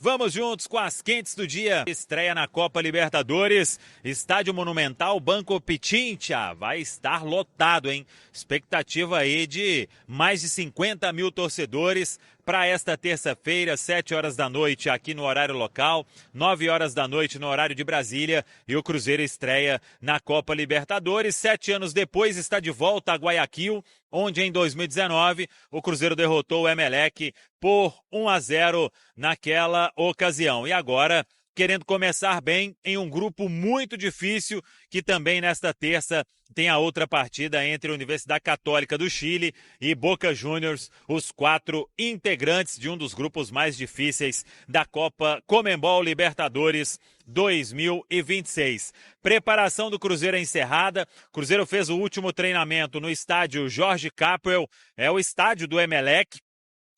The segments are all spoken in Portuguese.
Vamos juntos com as quentes do dia. Estreia na Copa Libertadores, Estádio Monumental Banco Pichincha. Vai estar lotado, hein? Expectativa aí de mais de 50 mil torcedores para esta terça-feira, 7 horas da noite aqui no horário local, 9 horas da noite no horário de Brasília, e o Cruzeiro estreia na Copa Libertadores. 7 anos depois está de volta a Guayaquil, onde em 2019 o Cruzeiro derrotou o Emelec por 1-0 naquela ocasião. E agora, querendo começar bem em um grupo muito difícil, que também nesta terça tem a outra partida entre a Universidade Católica do Chile e Boca Juniors, os 4 integrantes de um dos grupos mais difíceis da Copa Conmebol Libertadores 2026. Preparação do Cruzeiro é encerrada. Cruzeiro fez o último treinamento no estádio Jorge Capwell, é o estádio do Emelec.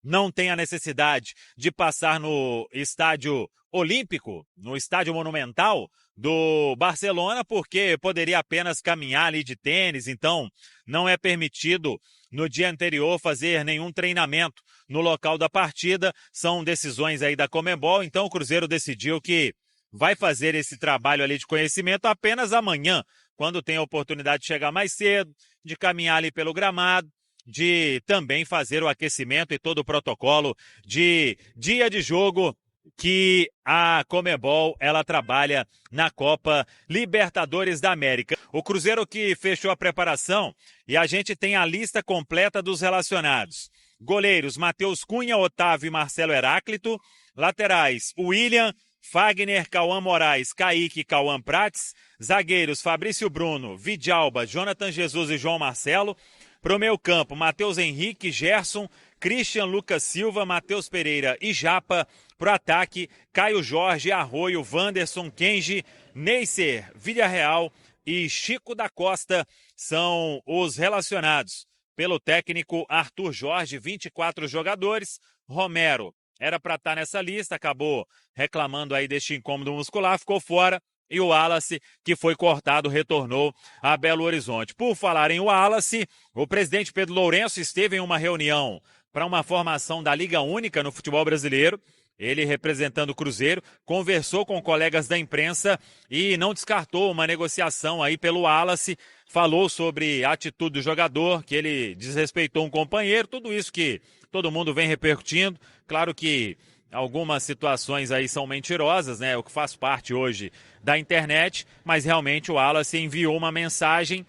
Não tem a necessidade de passar no estádio olímpico, no estádio monumental do Barcelona, porque poderia apenas caminhar ali de tênis, então não é permitido no dia anterior fazer nenhum treinamento no local da partida. São decisões aí da Conmebol, então o Cruzeiro decidiu que vai fazer esse trabalho ali de conhecimento apenas amanhã, quando tem a oportunidade de chegar mais cedo, de caminhar ali pelo gramado, de também fazer o aquecimento e todo o protocolo de dia de jogo que a Conmebol ela trabalha na Copa Libertadores da América. O Cruzeiro que fechou a preparação, e a gente tem a lista completa dos relacionados. Goleiros: Matheus Cunha, Otávio e Marcelo Heráclito. Laterais: William, Fagner, Cauã Moraes, Kaique e Cauã Prates. Zagueiros: Fabrício Bruno, Vidalba, Jonathan Jesus e João Marcelo. Pro meio campo: Matheus Henrique, Gerson, Christian, Lucas Silva, Matheus Pereira e Japa. Pro ataque: Caio Jorge, Arroio, Wanderson, Kenji, Neisser, Villarreal e Chico da Costa são os relacionados pelo técnico Arthur Jorge. 24 jogadores. Romero era para estar nessa lista, acabou reclamando aí deste incômodo muscular, ficou fora. E o Wallace, que foi cortado, retornou a Belo Horizonte. Por falar em Wallace, o presidente Pedro Lourenço esteve em uma reunião para uma formação da Liga Única no futebol brasileiro. Ele, representando o Cruzeiro, conversou com colegas da imprensa e não descartou uma negociação aí pelo Wallace. Falou sobre a atitude do jogador, que ele desrespeitou um companheiro, tudo isso que todo mundo vem repercutindo. Claro que algumas situações aí são mentirosas, né? O que faz parte hoje da internet, mas realmente o Wallace enviou uma mensagem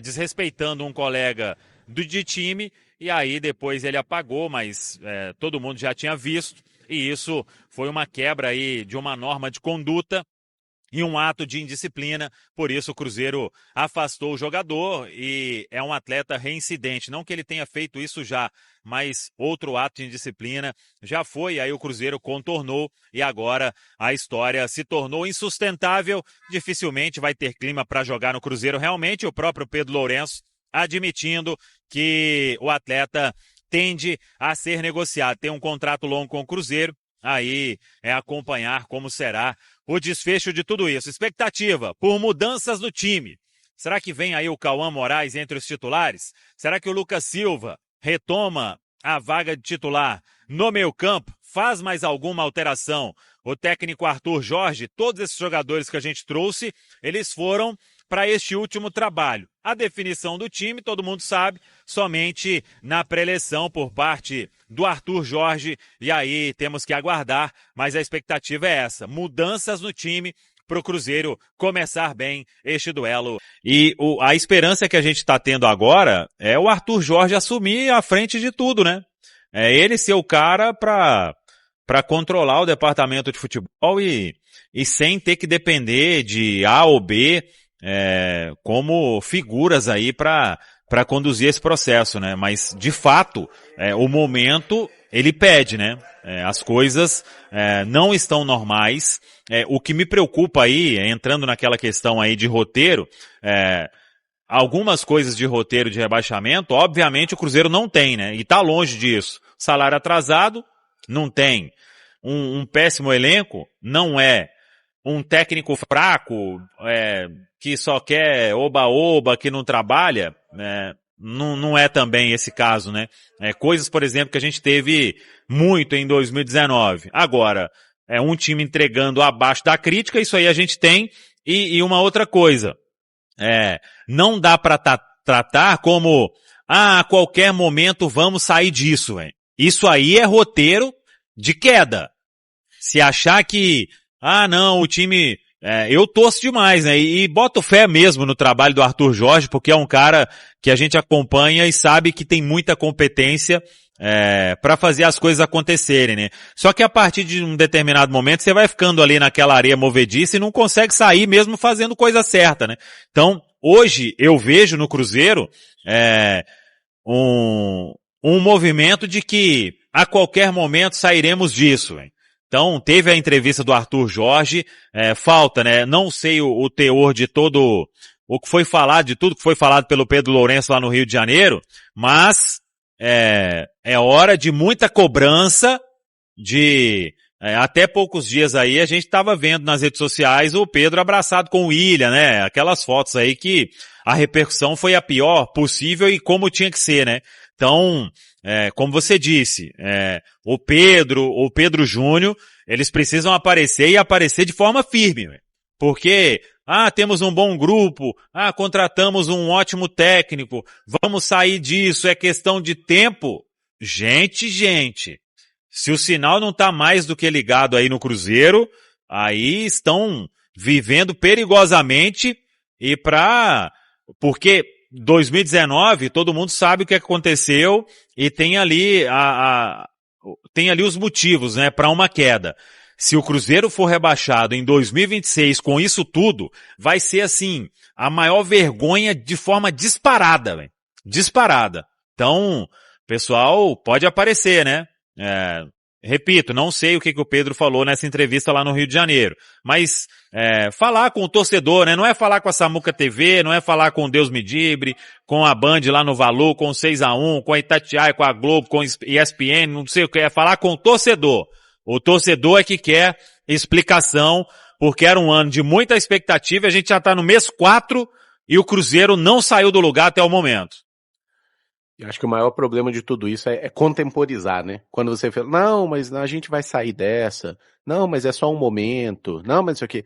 desrespeitando um colega de time, e aí depois ele apagou, mas todo mundo já tinha visto, e isso foi uma quebra aí de uma norma de conduta e um ato de indisciplina. Por isso o Cruzeiro afastou o jogador, e é um atleta reincidente. Não que ele tenha feito isso já, mas outro ato de indisciplina já foi, aí o Cruzeiro contornou e agora a história se tornou insustentável. Dificilmente vai ter clima para jogar no Cruzeiro realmente. O próprio Pedro Lourenço admitindo que o atleta tende a ser negociado, tem um contrato longo com o Cruzeiro. Aí é acompanhar como será o desfecho de tudo isso. Expectativa por mudanças no time. Será que vem aí o Cauã Moraes entre os titulares? Será que o Lucas Silva retoma a vaga de titular no meio-campo? Faz mais alguma alteração o técnico Arthur Jorge? Todos esses jogadores que a gente trouxe, eles foram para este último trabalho. A definição do time, todo mundo sabe, somente na pré-eleição por parte do Arthur Jorge, e aí temos que aguardar, mas a expectativa é essa: mudanças no time para o Cruzeiro começar bem este duelo. E a esperança que a gente está tendo agora é o Arthur Jorge assumir a frente de tudo, né? É ele ser o cara para controlar o departamento de futebol e sem ter que depender de A ou B como figuras aí para conduzir esse processo, né? Mas, de fato, o momento, ele pede, né? As coisas não estão normais. O que me preocupa aí, entrando naquela questão aí de roteiro, algumas coisas de roteiro de rebaixamento, obviamente o Cruzeiro não tem, né? E tá longe disso. Salário atrasado, não tem. Um péssimo elenco, não é. Um técnico fraco, que só quer oba-oba, que não trabalha, não é também esse caso, né? Coisas, por exemplo, que a gente teve muito em 2019. Agora, um time entregando abaixo da crítica, isso aí a gente tem. E uma outra coisa, não dá para tratar como, a qualquer momento vamos sair disso, velho. Isso aí é roteiro de queda. Se achar que, não, o time, eu torço demais, né? E boto fé mesmo no trabalho do Arthur Jorge, porque é um cara que a gente acompanha e sabe que tem muita competência para fazer as coisas acontecerem, né? Só que a partir de um determinado momento você vai ficando ali naquela areia movediça e não consegue sair mesmo fazendo coisa certa, né? Então, hoje eu vejo no Cruzeiro um movimento de que a qualquer momento sairemos disso, hein? Então, teve a entrevista do Arthur Jorge, falta, né? Não sei o teor de todo o que foi falado, de tudo que foi falado pelo Pedro Lourenço lá no Rio de Janeiro, mas é hora de muita cobrança até poucos dias aí a gente estava vendo nas redes sociais o Pedro abraçado com o William, né? Aquelas fotos aí que a repercussão foi a pior possível e como tinha que ser, né? Então, como você disse, o Pedro Júnior, eles precisam aparecer e aparecer de forma firme, véio. Porque temos um bom grupo, contratamos um ótimo técnico, vamos sair disso, é questão de tempo. Gente, se o sinal não tá mais do que ligado aí no Cruzeiro, aí estão vivendo perigosamente porque 2019, todo mundo sabe o que aconteceu e tem ali os motivos, né, para uma queda. Se o Cruzeiro for rebaixado em 2026 com isso tudo, vai ser assim, a maior vergonha de forma disparada, velho. Disparada. Então, pessoal, pode aparecer, né? Repito, não sei o que o Pedro falou nessa entrevista lá no Rio de Janeiro, mas falar com o torcedor, né? Não é falar com a Samuca TV, não é falar com o Deus Me Dibre, com a Band lá no Valu, com o 6x1, com a Itatiaia, com a Globo, com a ESPN, não sei o que, é falar com o torcedor. O torcedor é que quer explicação, porque era um ano de muita expectativa, a gente já está no mês 4 e o Cruzeiro não saiu do lugar até o momento. Eu acho que o maior problema de tudo isso é contemporizar, né? Quando você fala, não, mas a gente vai sair dessa, não, mas é só um momento, não, mas isso aqui.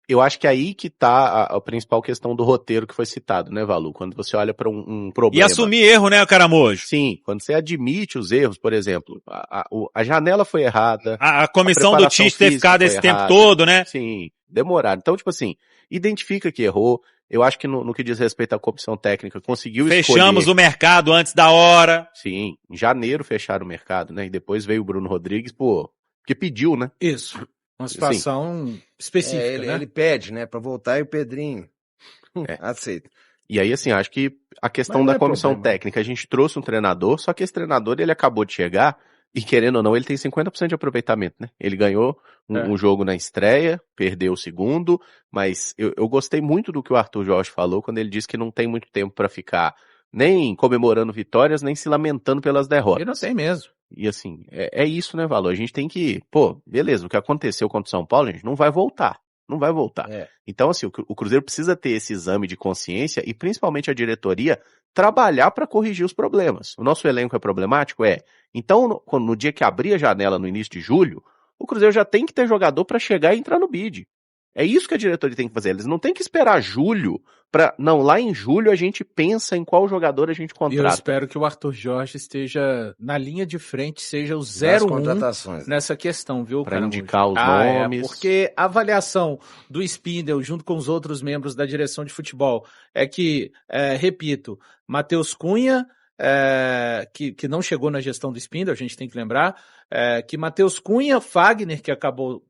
Eu acho que é aí que tá a principal questão do roteiro que foi citado, né, Valu? Quando você olha para um problema. E assumir erro, né, Caramojo? Sim, quando você admite os erros, por exemplo, a janela foi errada. A comissão do Tite ter ficado esse tempo todo, né? Sim, demorado. Então, tipo assim, identifica que errou. Eu acho que no que diz respeito à comissão técnica, conseguiu escolher. Fechamos o mercado antes da hora. Sim, em janeiro fecharam o mercado, né? E depois veio o Bruno Rodrigues, porque pediu, né? Isso. Uma situação específica, né? Ele pede, né? Pra voltar e o Pedrinho aceita. E aí, assim, acho que a questão da comissão técnica, a gente trouxe um treinador, só que esse treinador, ele acabou de chegar e, querendo ou não, ele tem 50% de aproveitamento, né? Ele ganhou um jogo na estreia, perdeu o segundo, mas eu gostei muito do que o Arthur Jorge falou quando ele disse que não tem muito tempo pra ficar nem comemorando vitórias, nem se lamentando pelas derrotas. E não tem mesmo. E assim, é isso, né, Valor? A gente tem que, beleza, o que aconteceu contra o São Paulo, gente, não vai voltar. Não vai voltar. Então, assim, o Cruzeiro precisa ter esse exame de consciência e principalmente a diretoria trabalhar para corrigir os problemas. O nosso elenco é problemático? Então, no dia que abrir a janela no início de julho, o Cruzeiro já tem que ter jogador para chegar e entrar no bid. É isso que a diretoria tem que fazer. Eles não tem que esperar julho não, lá em julho a gente pensa em qual jogador a gente contrata. E eu espero que o Arthur Jorge esteja na linha de frente, seja o 0-1 nessa questão, viu, para indicar os nomes. Porque a avaliação do Spindel, junto com os outros membros da direção de futebol, é que, repito, Matheus Cunha, que não chegou na gestão do Spindel, a gente tem que lembrar, que Matheus Cunha, Fagner, que acabou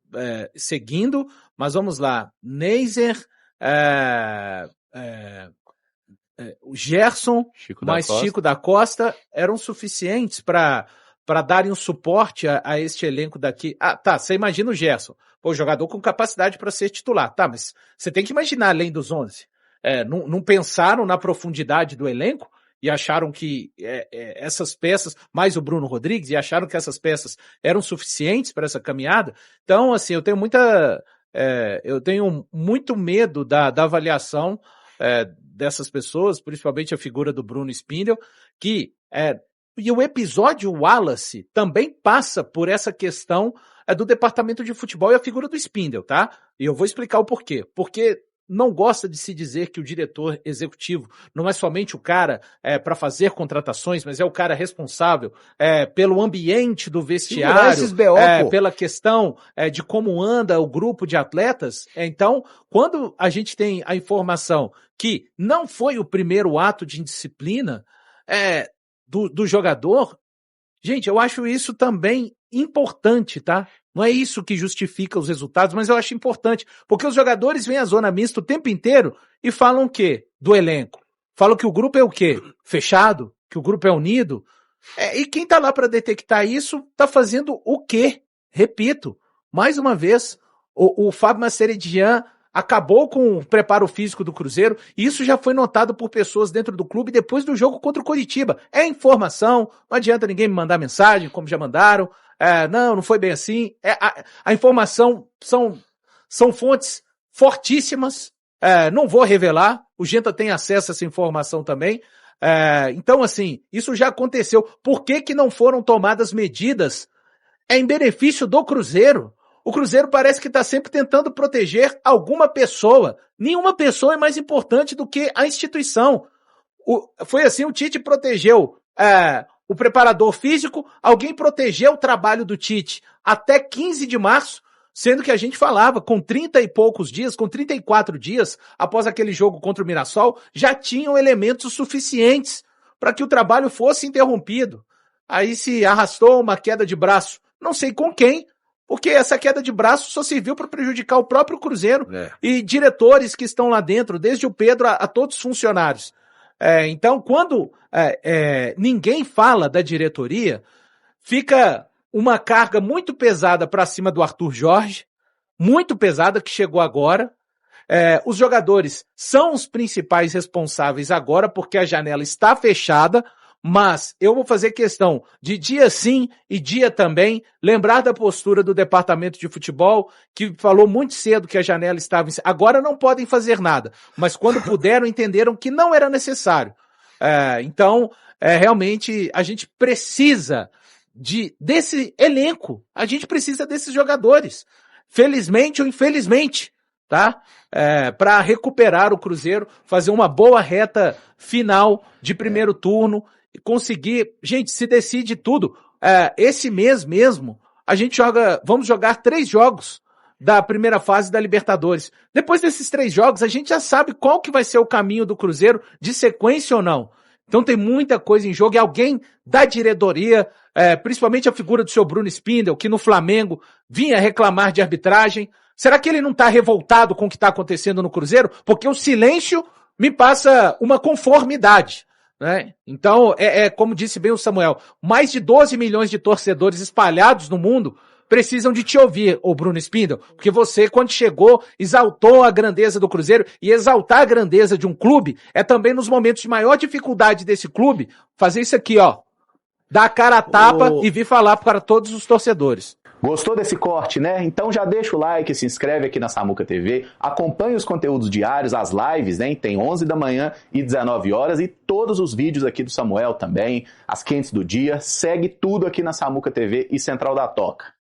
seguindo, mas vamos lá, Neiser, o Gerson, Chico da Costa eram suficientes para darem um suporte a este elenco daqui. Você imagina o Gerson, jogador com capacidade para ser titular, mas você tem que imaginar além dos 11. Não pensaram na profundidade do elenco e acharam que essas peças, mais o Bruno Rodrigues, e acharam que essas peças eram suficientes para essa caminhada. Então, assim, eu tenho muito medo da avaliação dessas pessoas, principalmente a figura do Bruno Spindel, e o episódio Wallace também passa por essa questão do departamento de futebol e a figura do Spindle, tá? E eu vou explicar o porquê. Porque não gosta de se dizer que o diretor executivo não é somente o cara para fazer contratações, mas é o cara responsável pelo ambiente do vestiário, pela questão de como anda o grupo de atletas. Então, quando a gente tem a informação que não foi o primeiro ato de indisciplina do jogador, gente, eu acho isso também importante, tá? Não é isso que justifica os resultados, mas eu acho importante, porque os jogadores vêm à zona mista o tempo inteiro e falam o quê? Do elenco. Falam que o grupo é o quê? Fechado? Que o grupo é unido? E quem tá lá para detectar isso tá fazendo o quê? Repito, mais uma vez, o Fábio Mascheredian acabou com o preparo físico do Cruzeiro, e isso já foi notado por pessoas dentro do clube depois do jogo contra o Coritiba. É informação, não adianta ninguém me mandar mensagem, como já mandaram, não foi bem assim. A informação são fontes fortíssimas, não vou revelar, o Genta tem acesso a essa informação também. Então, assim, isso já aconteceu. Por que não foram tomadas medidas em benefício do Cruzeiro? O Cruzeiro parece que está sempre tentando proteger alguma pessoa. Nenhuma pessoa é mais importante do que a instituição. Foi assim, o Tite protegeu o preparador físico, alguém protegeu o trabalho do Tite até 15 de março, sendo que a gente falava com 30 e poucos dias, com 34 dias, após aquele jogo contra o Mirassol, já tinham elementos suficientes para que o trabalho fosse interrompido. Aí se arrastou uma queda de braço, não sei com quem, porque essa queda de braço só serviu para prejudicar o próprio Cruzeiro e diretores que estão lá dentro, desde o Pedro a todos os funcionários. Então, quando ninguém fala da diretoria, fica uma carga muito pesada para cima do Arthur Jorge, muito pesada, que chegou agora. Os jogadores são os principais responsáveis agora, porque a janela está fechada, mas eu vou fazer questão de dia sim e dia também lembrar da postura do departamento de futebol, que falou muito cedo que a janela estava... Agora não podem fazer nada, mas quando puderam, entenderam que não era necessário. Então, realmente, a gente precisa desse elenco, a gente precisa desses jogadores, felizmente ou infelizmente, tá? Para recuperar o Cruzeiro, fazer uma boa reta final de primeiro turno, e conseguir, gente, se decide tudo. Esse mês mesmo, a gente vamos jogar 3 jogos da primeira fase da Libertadores. Depois desses 3 jogos, a gente já sabe qual que vai ser o caminho do Cruzeiro, de sequência ou não. Então tem muita coisa em jogo, e alguém da diretoria, principalmente a figura do seu Bruno Spindle, que no Flamengo vinha reclamar de arbitragem. Será que ele não está revoltado com o que está acontecendo no Cruzeiro? Porque o silêncio me passa uma conformidade. Né? Então, como disse bem o Samuel, mais de 12 milhões de torcedores espalhados no mundo precisam de te ouvir, ô Bruno Spindle, porque você, quando chegou, exaltou a grandeza do Cruzeiro, e exaltar a grandeza de um clube é também nos momentos de maior dificuldade desse clube, fazer isso aqui, ó, dar a cara a tapa e vir falar para todos os torcedores. Gostou desse corte, né? Então já deixa o like, se inscreve aqui na Samuca TV, acompanha os conteúdos diários, as lives, né? Tem 11 da manhã e 19 horas, e todos os vídeos aqui do Samuel também, as quentes do dia. Segue tudo aqui na Samuca TV e Central da Toca.